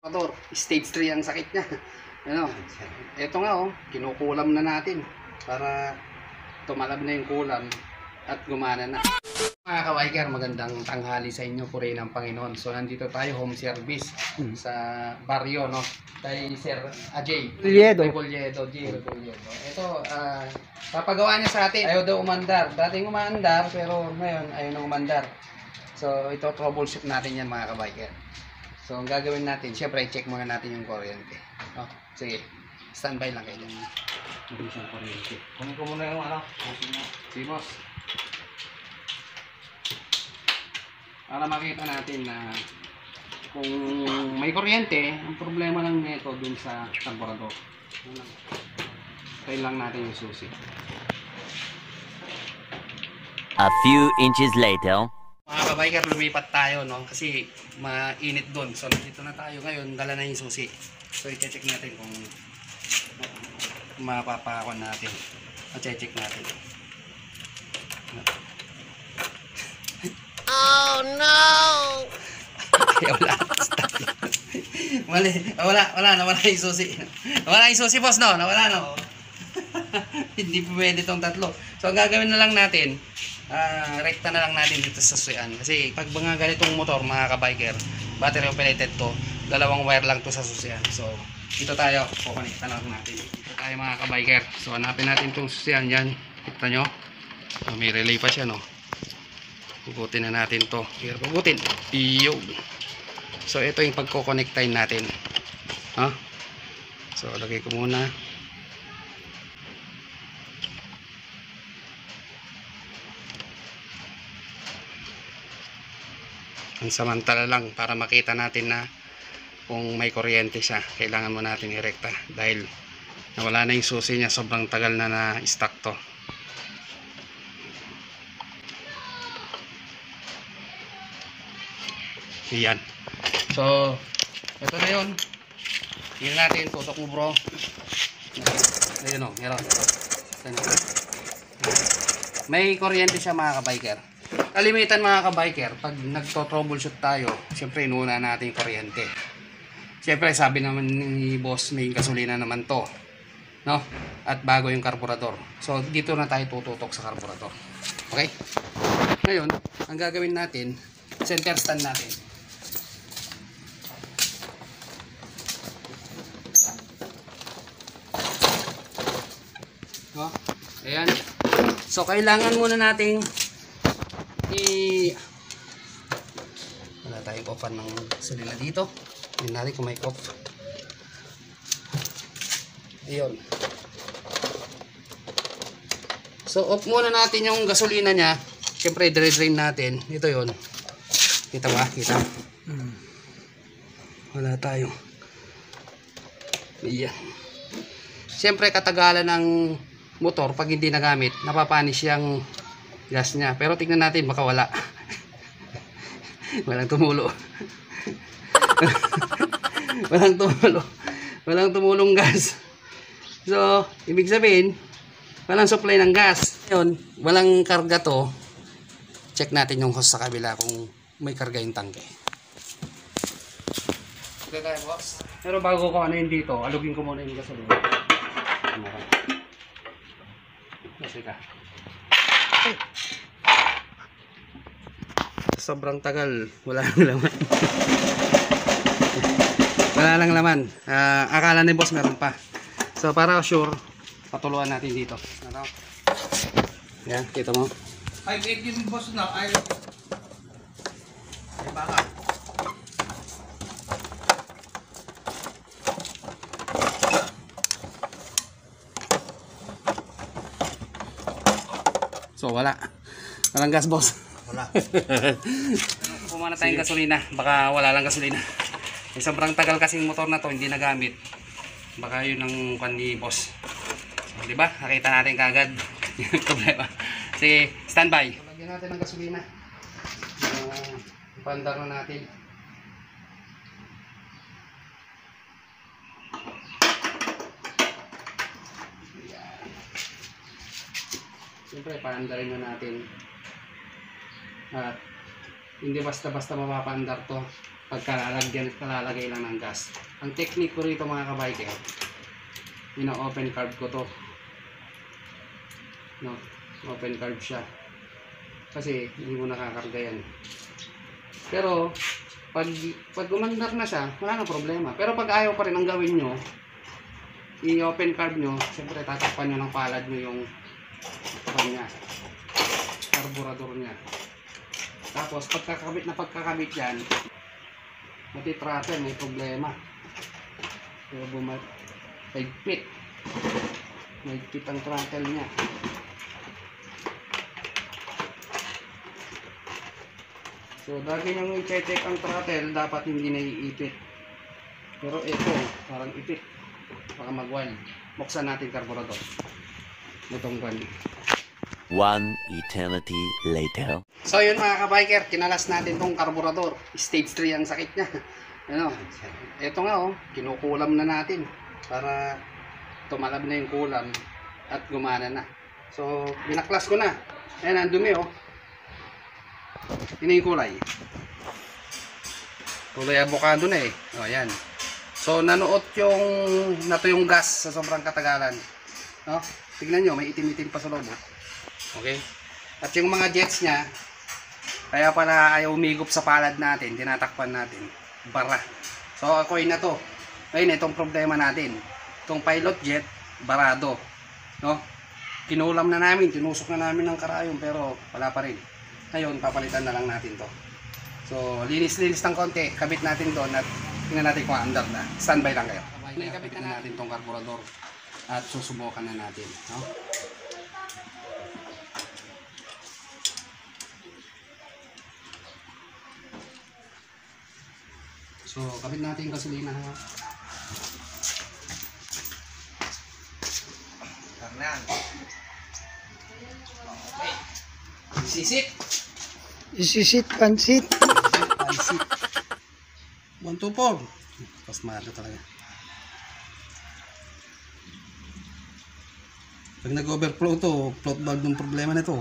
Motor, stage 3 ang sakit niya. Ano? Ito nga oh, kinukulam na natin para tumalab na yung kulam at gumana na. Mga ka-biker, magandang tanghali sa inyo, puri ng Panginoon. So nandito tayo, home service sa baryo, no? Kay Sir Ajay Polyedo. Ito, papagawa niya sa atin. Ayaw daw umandar. Dating umandar, pero ngayon ayaw na umandar. So ito, troubleshoot natin yan mga ka-biker. So ang gagawin natin, syempre i-check muna natin yung kuryente. Oh, sige, standby lang kayo dyan. Mabilis yung kuryente. Kunin ko muna yung ano, si boss. Para makita natin na kung may kuryente, ang problema lang nito dun sa karburador. Tayo lang natin yung susi. A few inches later. Mga ka-biker, lumipat tayo, no? Kasi mainit doon. So nandito na tayo ngayon, dala na yung susi. So i-check natin kung mapapakon natin. I-check natin. Oh no! Nawala yung susi. Nawala yung susi, boss, no? Nawala, no? Hindi pwede itong tatlo. So ang gagawin na lang natin, rekta na lang natin dito sa susian. Kasi pag mga ganitong motor, mga ka-biker, battery operated to, dalawang wire lang to sa susian. So dito tayo, kukonekta na lang natin. Dito tayo mga ka-biker. So hanapin natin itong susian yan. Kita nyo? So, may relay pa siya, no? Pugutin na natin to. Here, pugutin. Iyo. So ito yung pagkokonektahin natin. Ha? So lagay ko muna. Ang samantala lang para makita natin na kung may kuryente siya, kailangan mo natin irekta dahil nawala na yung susi niya, sobrang tagal na na-stuck to. Yan. So ito na yun. Tingnan natin, tutok mo bro. Ayun o, meron. May kuryente siya mga ka-biker. Kalimitan mga ka-biker, pag nagto-troubleshoot tayo, siyempre inuuna natin yung kuryente. Siyempre sabi naman ni boss, may gasolina naman to, no? At bago yung karburador. So dito na tayo tututok sa karburador. Okay? Ngayon, ang gagawin natin, center stand natin. No? Ayan. So kailangan muna nating wala tayong offan ng gasolina dito. Tingnan natin kung may off. Ayun. So off muna natin yung gasolina nya. Siyempre i-drain natin. Ito yun. Kita ba? Kita? Wala tayo. Ayan. Siyempre katagalan ng motor pag hindi nagamit, napapanis yung gas niya. Pero tingnan natin, baka wala. Walang tumulo. Walang tumulong gas. So ibig sabihin walang supply ng gas. Yun, walang karga to. Check natin yung hose sa kabila kung may karga yung tangke. Okay tayo boss. Pero bago ko ano yun dito, alugin ko muna yung gasolina. Kasi ka. Sobrang tagal, wala lang laman. Wala lang laman. Akala ni boss meron pa. So para sure, patuluan natin dito. Ano? Yan, kita mo. Ay, yung boss na ay baka. So wala. Walang gas boss. Wala. Pumana tayong gasolina, baka wala lang gasolina. Sobrang tagal kasing motor na to, hindi nagamit. Baka yun ang kwan ni boss. So, di ba? Nakita natin kagad yung problema. Sige, standby. Lagyan natin ng gasolina. Ipandar na natin. Siyempre, paandarin na natin. At hindi basta-basta mapapaandar to. kalalagay lang ng gas. Ang technique ko rito mga kabiker, ino-open carb ko to. No, open carb siya. Kasi hindi mo nakakarga yan. Pero pag gumandar na siya, wala nang problema. Pero pag ayaw pa rin ang gawin nyo, i-open carb nyo, siyempre tatakpan nyo ng palad nyo yung carburetor niya. Tapos pagkakabit yan, mati-throttle, may problema. Kaya mahigpit ang throttle niya. So lagi nyo i-check ang throttle, dapat hindi naiipit. Pero ito, parang ipit, baka mag-wild. Buksan natin carburetor. Itong van. One eternity later. So yun mga kabiker, kinalas natin tong carburetor. Stage 3 ang sakit niya. Ano, ito nga kinukulam na natin para tumalab na yung kulam at gumana na. So binaklas ko na. Ayan, ang dumi Yun yung kulay. Kulay avocado na ayan. So nanuot nato yung gas sa sobrang katagalan. No? Tignan nyo, may itim-itim pa sa loob. Okay? At yung mga jets niya, kaya pala ayaw umigop sa palad natin, tinatakpan natin. Bara. So, ako'y na to. Ngayon, itong problema natin. Itong pilot jet, barado. No? Kinulam na namin, tinusok na namin ng karayom, pero wala pa rin. Ngayon, papalitan na lang natin to. So, linis-linis ng konti, kabit natin doon at tingnan natin kung andar na. Standby lang kayo. Kabit na natin tong carburetor at susubukan na natin. No? So, kabit natin yung gasolina. Karnan. Okay. Isisit. Isisit, pansit. Pansit. 124. Pasmado talaga. Pag nag-overflow to, float valve ng problema na to.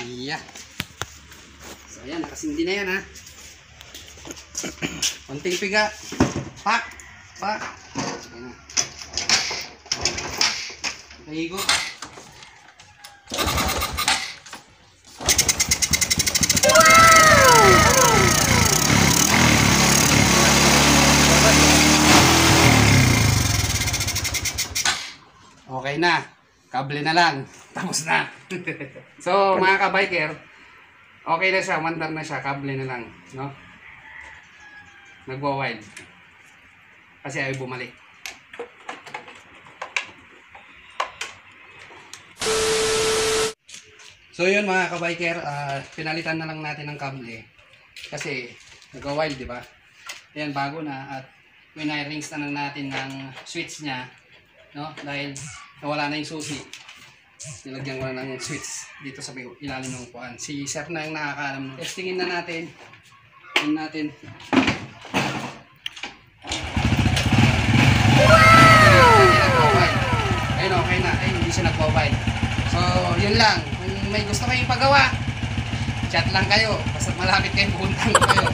Yeah. So ayan, nakasindi na yan Konting piga. Pak. Ayan na. Nahigo. Okay na. Kable na lang. Tapos na. So, mga kabiker, okay na siya. Mandar na siya. Kable na lang. No? Nagwa-wild. Kasi ayaw bumalik. So, yun mga kabiker, pinalitan na lang natin ng kable. Kasi, nagwa-wild, di ba? Ayan, bago na. At winirings na lang natin ng switch niya. No? Dahil nawala na yung susi. Nilagyan ko na ng switch dito sa ilalim ng kuan. Si sir na yung nakakaalam. Testingin na natin. Tingnan natin. Ayun, okay na. Ayun, hindi siya nagpo-wild. So, yun lang. Kung may gusto kayong pagawa, chat lang kayo. Basta malapit kayong pupuntahan ko kayo.